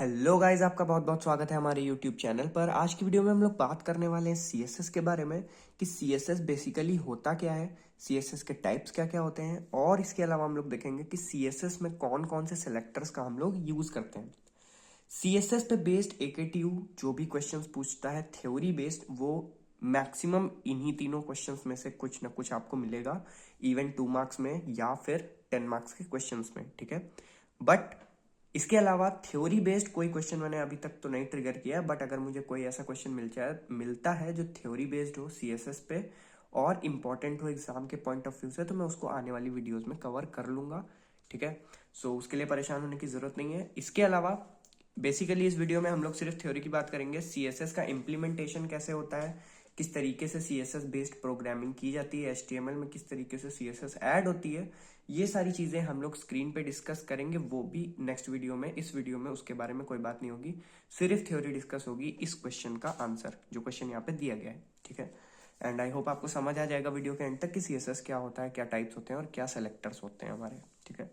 Hello guys, आपका बहुत बहुत स्वागत है हमारे यूट्यूब चैनल पर। आज की वीडियो में हम लोग बात करने वाले हैं सीएसएस के बारे में कि सीएसएस बेसिकली होता क्या है, सीएसएस के टाइप्स क्या क्या होते हैं, और इसके अलावा हम लोग देखेंगे कि सीएसएस में कौन कौन से सेलेक्टर्स का हम लोग यूज करते हैं। सीएसएस पे बेस्ड एकेटीयू जो भी क्वेश्चंस पूछता है थ्योरी बेस्ड, वो मैक्सिमम इन्हीं तीनों क्वेश्चंस में से कुछ ना कुछ आपको मिलेगा, इवन 2 मार्क्स में या फिर 10 मार्क्स के क्वेश्चंस में, ठीक है। बट इसके अलावा थ्योरी बेस्ड कोई क्वेश्चन मैंने अभी तक तो नहीं ट्रिगर किया, बट अगर मुझे कोई ऐसा क्वेश्चन मिलता है जो थ्योरी बेस्ड हो सीएसएस पे और इम्पॉर्टेंट हो एग्जाम के पॉइंट ऑफ व्यू से, तो मैं उसको आने वाली वीडियोस में कवर कर लूंगा, ठीक है। सो उसके लिए परेशान होने की जरूरत नहीं है। इसके अलावा बेसिकली इस वीडियो में हम लोग सिर्फ थ्योरी की बात करेंगे। सीएसएस का इम्प्लीमेंटेशन कैसे होता है, किस तरीके से सीएसएस बेस्ड प्रोग्रामिंग की जाती है, एचटीएमएल में किस तरीके से सीएसएस ऐड होती है, ये सारी चीजें हम लोग स्क्रीन पे डिस्कस करेंगे, वो भी नेक्स्ट वीडियो में। इस वीडियो में उसके बारे में कोई बात नहीं होगी, सिर्फ थ्योरी डिस्कस होगी, इस क्वेश्चन का आंसर जो क्वेश्चन यहाँ पे दिया गया है, ठीक है। एंड आई होप आपको समझ आ जाएगा वीडियो के एंड तक कि सीएसएस क्या होता है, क्या टाइप्स होते हैं और क्या सेलेक्टर्स होते हैं हमारे, ठीक है।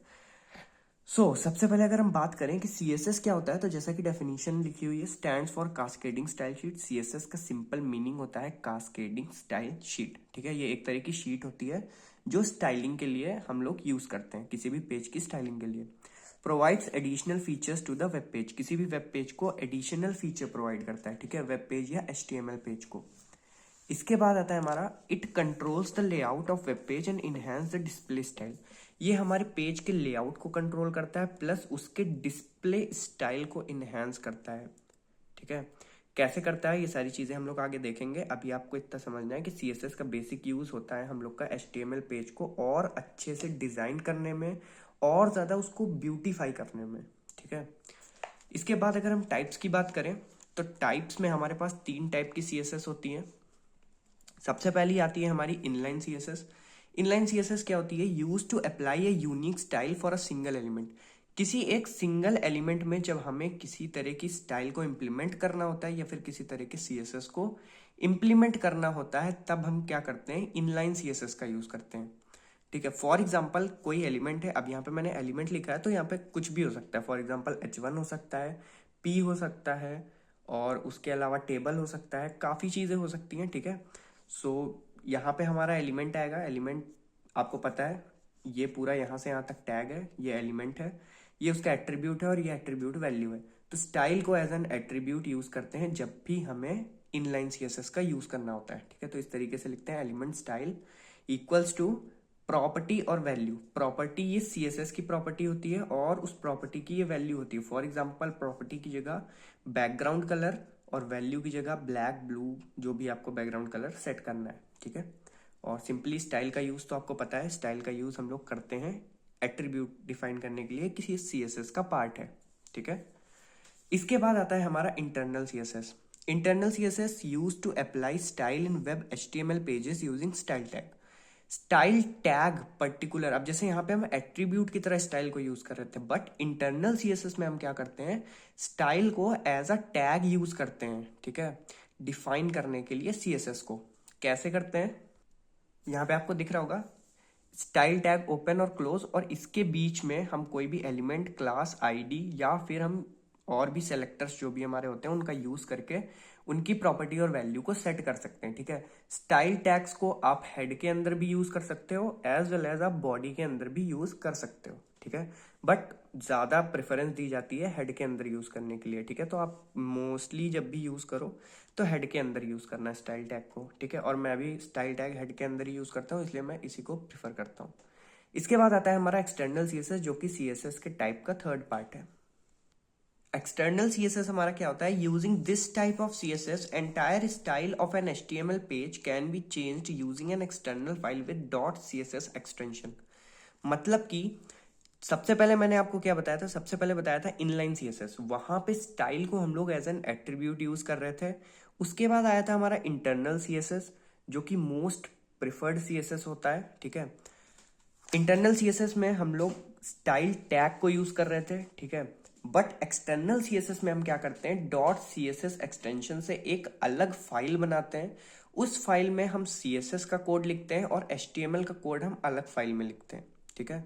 सबसे पहले अगर हम बात करें कि सीएसएस क्या होता है, तो जैसा कि डेफिनेशन लिखी हुई है, stands for cascading style sheet. CSS का सिंपल मीनिंग होता है कास्केडिंग स्टाइल शीट, ठीक है। ये एक तरह की शीट होती है जो स्टाइलिंग के लिए हम लोग यूज करते हैं, किसी भी पेज की स्टाइलिंग के लिए। Provides additional features to the web page, किसी भी वेब पेज को एडिशनल फीचर प्रोवाइड करता है, ठीक है, वेब पेज या एचटीएमएल पेज को। इसके बाद आता है हमारा it controls the layout of web page and enhance the display style. ये हमारे पेज के लेआउट को कंट्रोल करता है प्लस उसके डिस्प्ले स्टाइल को इनहेंस करता है, ठीक है। कैसे करता है ये सारी चीजें हम लोग आगे देखेंगे। अभी आपको इतना समझना है कि सीएसएस का बेसिक यूज होता है हम लोग का एचटीएमएल पेज को और अच्छे से डिजाइन करने में और ज्यादा उसको ब्यूटीफाई करने में, ठीक है। इसके बाद अगर हम टाइप्स की बात करें तो टाइप्स में हमारे पास 3 टाइप की सीएसएस होती है। सबसे पहली आती है हमारी इनलाइन सीएसएस। इनलाइन सीएसएस क्या होती है? Use to apply a unique style for a single element. किसी एक सिंगल एलिमेंट में जब हमें किसी तरह की स्टाइल को इंप्लीमेंट करना होता है या फिर किसी तरह के सीएसएस को इंप्लीमेंट करना होता है, तब हम क्या करते हैं? इनलाइन सीएसएस का यूज करते हैं, ठीक है। फॉर एग्जाम्पल कोई एलिमेंट है, अब यहाँ पे मैंने एलिमेंट लिखा है तो यहाँ पे कुछ भी हो सकता है। फॉर एग्जाम्पल H1 हो सकता है, P हो सकता है, और उसके अलावा टेबल हो सकता है, काफी चीजें हो सकती हैं, ठीक है। यहाँ पे हमारा एलिमेंट आएगा। एलिमेंट आपको पता है, ये पूरा यहाँ से यहाँ तक टैग है, ये एलिमेंट है, ये उसका एट्रीब्यूट है और ये एट्रीब्यूट वैल्यू है। तो स्टाइल को एज एन एट्रीब्यूट यूज करते हैं जब भी हमें इनलाइन सीएसएस का यूज करना होता है, ठीक है। तो इस तरीके से लिखते हैं element style equals to property और वैल्यू। प्रॉपर्टी ये सीएसएस की प्रॉपर्टी होती है और उस प्रॉपर्टी की ये वैल्यू होती है। फॉर एग्जांपल प्रॉपर्टी की जगह बैकग्राउंड कलर और वैल्यू की जगह ब्लैक, ब्लू, जो भी आपको बैकग्राउंड कलर सेट करना है, ठीक है। और सिंपली स्टाइल का यूज तो आपको पता है, स्टाइल का यूज हम लोग करते हैं एट्रीब्यूट डिफाइन करने के लिए, किसी सीएसएस का पार्ट है, ठीक है। इसके बाद आता है हमारा internal CSS. Internal CSS use to apply style in web HTML pages using style tag. Style tag particular, अब जैसे यहाँ पे हम एट्रीब्यूट की तरह स्टाइल को यूज कर रहे थे, बट इंटरनल सीएसएस में हम क्या करते हैं? स्टाइल को एज अ टैग यूज करते हैं, ठीक है, डिफाइन करने के लिए सीएसएस को। कैसे करते हैं? यहाँ पे आपको दिख रहा होगा स्टाइल टैग ओपन और क्लोज, और इसके बीच में हम कोई भी एलिमेंट, क्लास, आईडी या फिर हम और भी सेलेक्टर्स जो भी हमारे होते हैं उनका यूज करके उनकी प्रॉपर्टी और वैल्यू को सेट कर सकते हैं, ठीक है। स्टाइल टैग्स को आप हेड के अंदर भी यूज कर सकते हो एज वेल एज आप बॉडी के अंदर भी यूज कर सकते हो, ठीक है। बट ज्यादा प्रेफरेंस दी जाती है हेड के अंदर यूज करने के लिए, ठीक है। तो आप मोस्टली जब भी यूज करो तो हेड के अंदर यूज करना है स्टाइल टैग को, ठीक है। और मैं भी स्टाइल टैग हेड के अंदर ही यूज करता हूँ, इसलिए मैं इसी को प्रिफर करता हूँ। इसके बाद आता है हमारा एक्सटर्नल सीएसएस, जो कि सीएसएस के टाइप का थर्ड पार्ट है। एक्सटर्नल सीएसएस हमारा क्या होता है? Using this type of CSS entire style of an HTML page can be changed using an external file with .css extension. मतलब कि सबसे पहले मैंने आपको क्या बताया था? सबसे पहले बताया था इनलाइन सीएसएस, वहां पे स्टाइल को हम लोग एज एन एट्रीब्यूट यूज कर रहे थे। उसके बाद आया था हमारा इंटरनल सीएसएस, जो कि मोस्ट प्रिफर्ड सीएसएस होता है, ठीक है। इंटरनल सीएसएस में हम लोग स्टाइल टैग को यूज कर रहे थे, ठीक है। बट एक्सटर्नल सीएसएस में हम क्या करते हैं? .css एक्सटेंशन से एक अलग फाइल बनाते हैं। उस फाइल में हम सीएसएस का कोड लिखते हैं और एचटीएमएल का कोड हम अलग फाइल में लिखते हैं, ठीक है।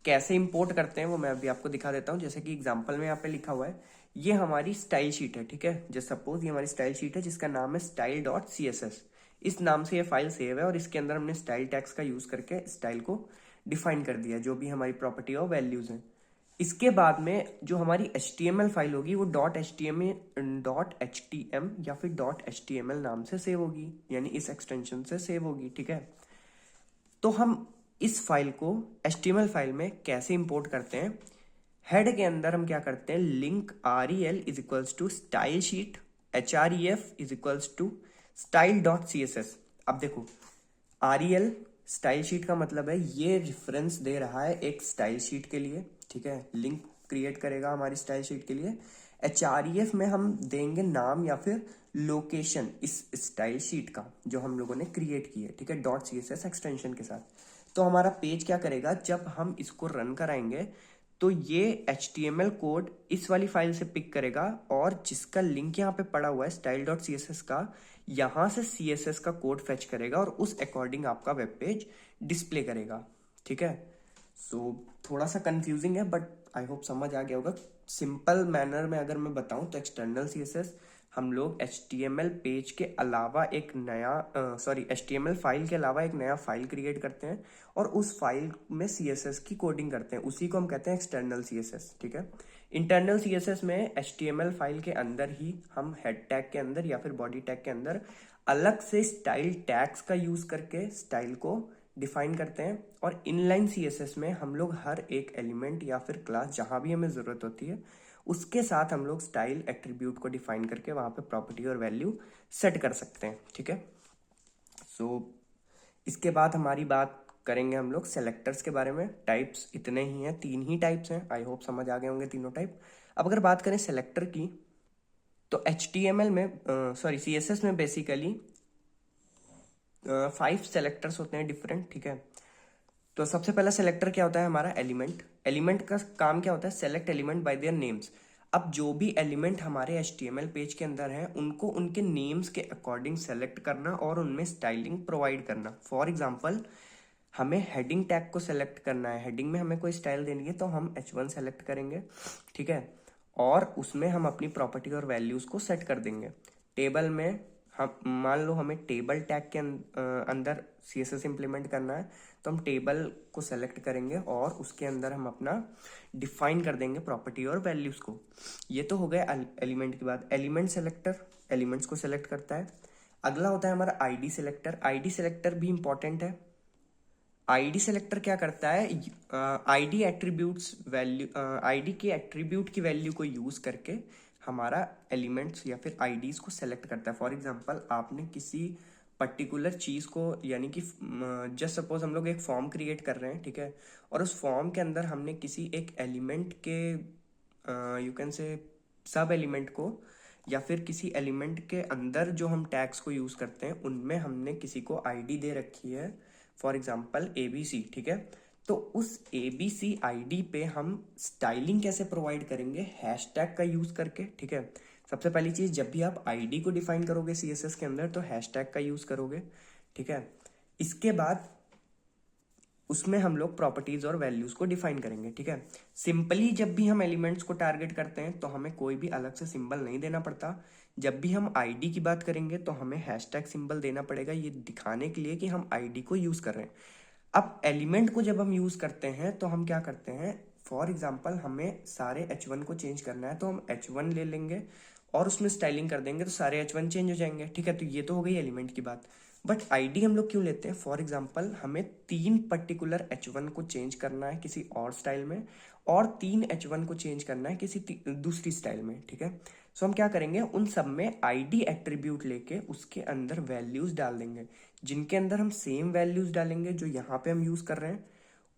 कैसे इंपोर्ट करते हैं वो मैं अभी आपको दिखा देता हूं। जैसे कि एग्जांपल में यहाँ पे लिखा हुआ है, ये हमारी स्टाइल शीट है, ठीक है। जस्ट सपोज ये हमारी स्टाइल शीट है जिसका नाम है style dot C S S. इस नाम से ये फाइल सेव है और इसके अंदर हमने स्टाइल टैग्स का यूज करके स्टाइल को डिफाइन कर दिया, जो भी हमारी प्रॉपर्टी और वैल्यूज हैं। इसके बाद में जो हमारी HTML फाइल होगी वो .html या फिर .html नाम से सेव होगी, यानी इस एक्सटेंशन से सेव होगी, ठीक है। तो हम इस फाइल को HTML फाइल में कैसे इंपोर्ट करते हैं, हेड के अंदर हम क्या करते हैं, link rel is equals to style sheet href is equals to style dot C S S. अब देखो rel स्टाइल शीट का मतलब है ये रेफरेंस दे रहा है एक स्टाइल शीट के लिए, ठीक है। लिंक क्रिएट करेगा हमारी स्टाइल शीट के लिए। href में हम देंगे नाम या फिर लोकेशन इस स्टाइल शीट का जो हम लोगों ने क्रिएट की है, ठीक है, dot C S S extension के साथ। तो हमारा पेज क्या करेगा, जब हम इसको रन कराएंगे तो ये HTML कोड इस वाली फाइल से पिक करेगा और जिसका लिंक यहाँ पे पड़ा हुआ है style dot C S S का, यहाँ से CSS का कोड फेच करेगा और उस अकॉर्डिंग आपका वेब पेज डिस्प्ले करेगा, ठीक है। सो थोड़ा सा कंफ्यूजिंग है बट आई होप समझ आ गया होगा। सिंपल मैनर में अगर मैं बताऊं तो एक्सटर्नल CSS हम लोग HTML पेज के अलावा एक नया HTML फाइल के अलावा एक नया फाइल क्रिएट करते हैं और उस फाइल में CSS की कोडिंग करते हैं, उसी को हम कहते हैं एक्सटर्नल CSS, ठीक है। इंटरनल CSS में HTML फाइल के अंदर ही हम हेड टैग के अंदर या फिर बॉडी टैग के अंदर अलग से स्टाइल टैग्स का यूज करके स्टाइल को डिफाइन करते हैं। और इनलाइन CSS में हम लोग हर एक एलिमेंट या फिर क्लास जहां भी हमें जरूरत होती है उसके साथ हम लोग स्टाइल एट्रीब्यूट को डिफाइन करके वहां पे प्रॉपर्टी और वैल्यू सेट कर सकते हैं, ठीक है। सो इसके बाद हमारी बात करेंगे हम लोग सेलेक्टर्स के बारे में। टाइप्स इतने ही हैं, 3 ही टाइप्स हैं, आई होप समझ आ गए होंगे तीनों टाइप। अब अगर बात करें सेलेक्टर की तो HTML में CSS में बेसिकली 5 सेलेक्टर्स होते हैं डिफरेंट, ठीक है। तो सबसे पहला सेलेक्टर क्या होता है हमारा, एलिमेंट। एलिमेंट का काम क्या होता है, select element by their names. अब जो भी एलिमेंट हमारे HTML पेज के अंदर है उनको उनके नेम्स के अकॉर्डिंग सेलेक्ट करना और उनमें स्टाइलिंग प्रोवाइड करना। फॉर एग्जांपल हमें हेडिंग टैग को सेलेक्ट करना है, हेडिंग में हमें कोई स्टाइल देनी है तो हम H1 सेलेक्ट करेंगे, ठीक है, और उसमें हम अपनी प्रॉपर्टी और वैल्यूज को सेट कर देंगे। टेबल में हम मान लो हमें टेबल टैग के अंदर CSS इंप्लीमेंट करना है तो हम टेबल को सेलेक्ट करेंगे और उसके अंदर हम अपना डिफाइन कर देंगे प्रॉपर्टी और वैल्यूज को। ये तो हो गया एलिमेंट की बात। एलिमेंट सेलेक्टर एलिमेंट्स को सेलेक्ट करता है। अगला होता है हमारा ID सेलेक्टर। ID सेलेक्टर भी इंपॉर्टेंट है। ID सेलेक्टर क्या करता है, ID एट्रीब्यूट्स वैल्यू ID के एट्रीब्यूट की वैल्यू को यूज करके हमारा एलिमेंट्स या फिर IDs को सेलेक्ट करता है। फॉर एग्जांपल आपने किसी पर्टिकुलर चीज को, यानी कि जस्ट सपोज हम लोग एक फॉर्म क्रिएट कर रहे हैं, ठीक है, और उस फॉर्म के अंदर हमने किसी एक एलिमेंट के यू कैन से सब एलिमेंट को या फिर किसी एलिमेंट के अंदर जो हम टैग्स को यूज करते हैं उनमें हमने किसी को ID दे रखी है, फॉर एग्जाम्पल ABC, ठीक है। तो उस ABC ID पे हम स्टाइलिंग कैसे प्रोवाइड करेंगे, हैशटैग का यूज करके, ठीक है। सबसे पहली चीज, जब भी आप ID को डिफाइन करोगे CSS के अंदर तो हैशटैग का यूज करोगे, ठीक है। इसके बाद उसमें हम लोग प्रॉपर्टीज और वैल्यूज को डिफाइन करेंगे, ठीक है। सिंपली जब भी हम एलिमेंट्स को टारगेट करते हैं तो हमें कोई भी अलग से सिंबल नहीं देना पड़ता। जब भी हम ID की बात करेंगे तो हमें हैशटैग सिंबल देना पड़ेगा, ये दिखाने के लिए कि हम ID को यूज कर रहे हैं। अब एलिमेंट को जब हम यूज करते हैं तो हम क्या करते हैं, फॉर एग्जाम्पल हमें सारे H1 को चेंज करना है तो हम H1 ले लेंगे और उसमें स्टाइलिंग कर देंगे तो सारे H1 चेंज हो जाएंगे, ठीक है। तो ये तो हो गई एलिमेंट की बात। बट ID हम लोग क्यों लेते हैं, फॉर एग्जाम्पल हमें 3 पर्टिकुलर H1 को चेंज करना है किसी और स्टाइल में और 3 H1 को चेंज करना है किसी दूसरी स्टाइल में, ठीक है। सो हम क्या करेंगे, उन सब में ID एट्रीब्यूट लेके उसके अंदर वैल्यूज डाल देंगे, जिनके अंदर हम सेम वैल्यूज डालेंगे जो यहाँ पे हम यूज कर रहे हैं।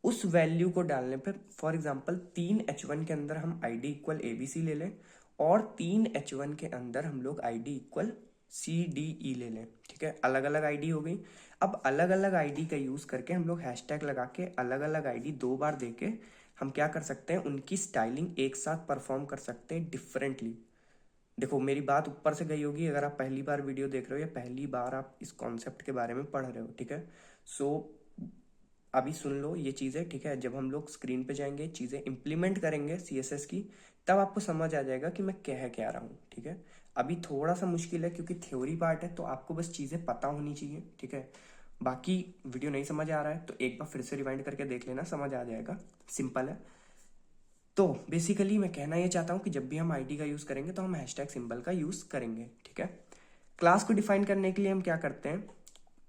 उस वैल्यू को डालने पे फॉर एग्जाम्पल 3 H1 के अंदर हम ID इक्वल ABC ले लें और 3 H1 के अंदर हम लोग ID इक्वल CDE ले लें, ठीक है। अलग अलग ID हो गई। अब अलग अलग ID का यूज करके हम लोग हैशटैग लगा के अलग अलग ID 2 बार देके हम क्या कर सकते हैं, उनकी स्टाइलिंग एक साथ परफॉर्म कर सकते हैं डिफरेंटली। देखो मेरी बात ऊपर से गई होगी अगर आप पहली बार वीडियो देख रहे हो या पहली बार आप इस कॉन्सेप्ट के बारे में पढ़ रहे हो, ठीक है। सो अभी सुन लो ये चीज़ें, ठीक है। जब हम लोग स्क्रीन पे जाएंगे चीज़ें इंप्लीमेंट करेंगे CSS की तब आपको समझ आ जाएगा कि मैं कह क्या रहा हूँ, ठीक है। अभी थोड़ा सा मुश्किल है क्योंकि थ्योरी पार्ट है, तो आपको बस चीज़ें पता होनी चाहिए, ठीक है। बाकी वीडियो नहीं समझ आ रहा है तो एक बार फिर से रिवाइंड करके देख लेना, समझ आ जाएगा, सिंपल है। तो बेसिकली मैं कहना ये चाहता हूँ कि जब भी हम आईडी का यूज़ करेंगे तो हम हैशटैग सिंबल का यूज़ करेंगे, ठीक है। क्लास को डिफाइन करने के लिए हम क्या करते हैं,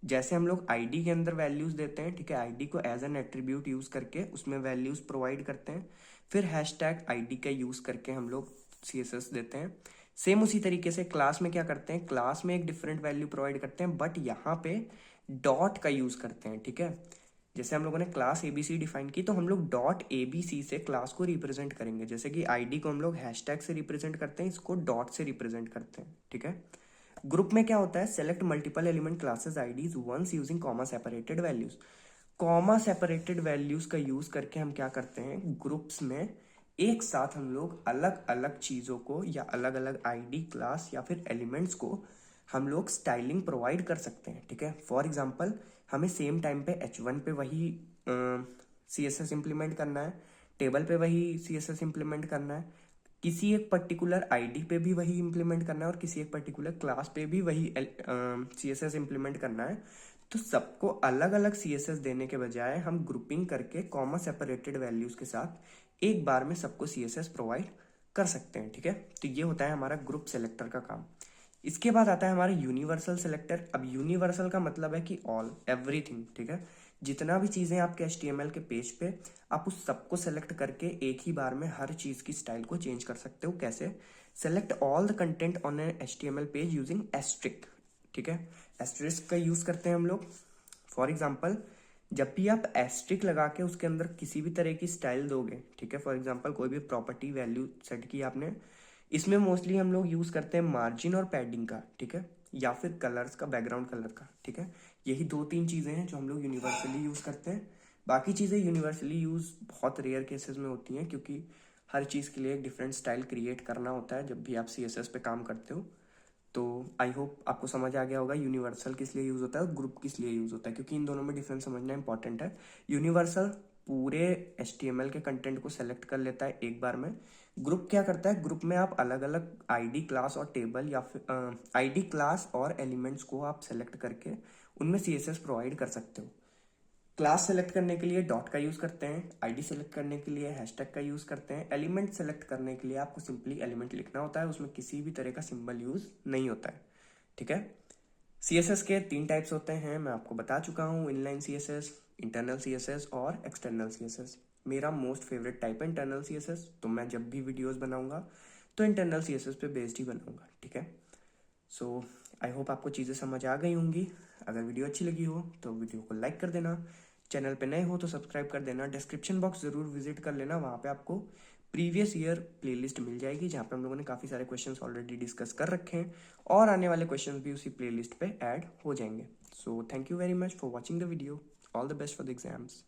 जैसे हम लोग आईडी के अंदर वैल्यूज देते हैं, ठीक है, आईडी को एज एन एट्रीब्यूट यूज करके उसमें वैल्यूज प्रोवाइड करते हैं, फिर हैशटैग आईडी का यूज करके हम लोग सीएसएस देते हैं। सेम उसी तरीके से क्लास में क्या करते हैं, क्लास में एक डिफरेंट वैल्यू प्रोवाइड करते हैं, बट यहाँ पे डॉट का यूज करते हैं, ठीक है। जैसे हम लोगों ने क्लास एबीसी डिफाइन की तो हम लोग डॉट एबीसी से क्लास को रिप्रेजेंट करेंगे, जैसे कि आईडी को हम लोग हैशटैग से रिप्रेजेंट करते हैं, इसको डॉट से रिप्रेजेंट करते हैं, ठीक है। ग्रुप में क्या होता है, select multiple element classes IDs once using comma separated values. Comma separated values का यूज करके हम क्या करते हैं, ग्रुप्स में एक साथ हम लोग अलग अलग चीजों को या अलग अलग आईडी क्लास या फिर एलिमेंट्स को हम लोग स्टाइलिंग प्रोवाइड कर सकते हैं, ठीक है। फॉर एग्जाम्पल हमें सेम टाइम पे H1 पे वही CSS इम्प्लीमेंट करना है, टेबल पे वही CSS इम्प्लीमेंट करना है, किसी एक पर्टिकुलर आईडी पे भी वही इम्प्लीमेंट करना है और किसी एक पर्टिकुलर क्लास पे भी वही CSS इम्प्लीमेंट करना है। तो सबको अलग अलग CSS देने के बजाय हम ग्रुपिंग करके कॉमा सेपरेटेड वैल्यूज के साथ एक बार में सबको CSS प्रोवाइड कर सकते हैं, ठीक है। तो ये होता है हमारा ग्रुप सेलेक्टर का काम। इसके बाद आता है हमारा यूनिवर्सल सेलेक्टर। अब यूनिवर्सल का मतलब है कि ऑल एवरीथिंग, ठीक है। जितना भी चीजें आपके HTML के पेज पे, आप उस सबको सेलेक्ट करके एक ही बार में हर चीज की स्टाइल को चेंज कर सकते हो। कैसे, select all the content on a HTML page using asterisk, ठीक है। एस्ट्रिक का यूज करते हैं हम लोग। फॉर एग्जाम्पल जब भी आप एस्ट्रिक लगा के उसके अंदर किसी भी तरह की स्टाइल दोगे, ठीक है, फॉर एग्जाम्पल कोई भी प्रॉपर्टी वैल्यू सेट की आपने, इसमें मोस्टली हम लोग यूज करते हैं मार्जिन और पैडिंग का, ठीक है, या फिर कलर्स का, बैकग्राउंड कलर का, ठीक है। यही दो तीन चीजें हैं जो हम लोग यूनिवर्सली यूज करते हैं। बाकी चीजें यूनिवर्सली यूज बहुत रेयर केसेस में होती हैं, क्योंकि हर चीज के लिए एक डिफरेंट स्टाइल क्रिएट करना होता है जब भी आप CSS पे काम करते हो। तो आई होप आपको समझ आ गया होगा यूनिवर्सल किस लिए यूज होता है और ग्रुप किस लिए यूज होता है, क्योंकि इन दोनों में डिफरेंस समझना इंपॉर्टेंट है। यूनिवर्सल पूरे HTML के कंटेंट को सेलेक्ट कर लेता है एक बार में। ग्रुप क्या करता है, ग्रुप में आप अलग अलग आईडी क्लास और टेबल या फिर आईडी क्लास और एलिमेंट्स को आप सेलेक्ट करके उनमें CSS प्रोवाइड कर सकते हो। क्लास सेलेक्ट करने के लिए डॉट का यूज करते हैं, आईडी सेलेक्ट करने के लिए हैशटैग का यूज करते हैं, एलिमेंट सेलेक्ट करने के लिए आपको सिंपली एलिमेंट लिखना होता है, उसमें किसी भी तरह का सिंबल यूज नहीं होता है, ठीक है। CSS के 3 टाइप्स होते हैं, मैं आपको बता चुका हूँ, इनलाइन CSS, इंटरनल CSS और एक्सटर्नल CSS। मेरा मोस्ट फेवरेट टाइप है इंटरनल CSS, तो मैं जब भी वीडियोस बनाऊंगा तो इंटरनल CSS पे बेस्ड ही बनाऊंगा, ठीक है। सो आई होप आपको चीज़ें समझ आ गई होंगी। अगर वीडियो अच्छी लगी हो तो वीडियो को लाइक कर देना, चैनल पे नए हो तो सब्सक्राइब कर देना, डिस्क्रिप्शन बॉक्स ज़रूर विजिट कर लेना, वहाँ पे आपको प्रीवियस ईयर प्लेलिस्ट मिल जाएगी जहाँ पे हम लोगों ने काफ़ी सारे क्वेश्चंस ऑलरेडी डिस्कस कर रखे हैं और आने वाले क्वेश्चंस भी उसी प्लेलिस्ट पे ऐड हो जाएंगे। So thank you very much for watching the video, all the best for the exams.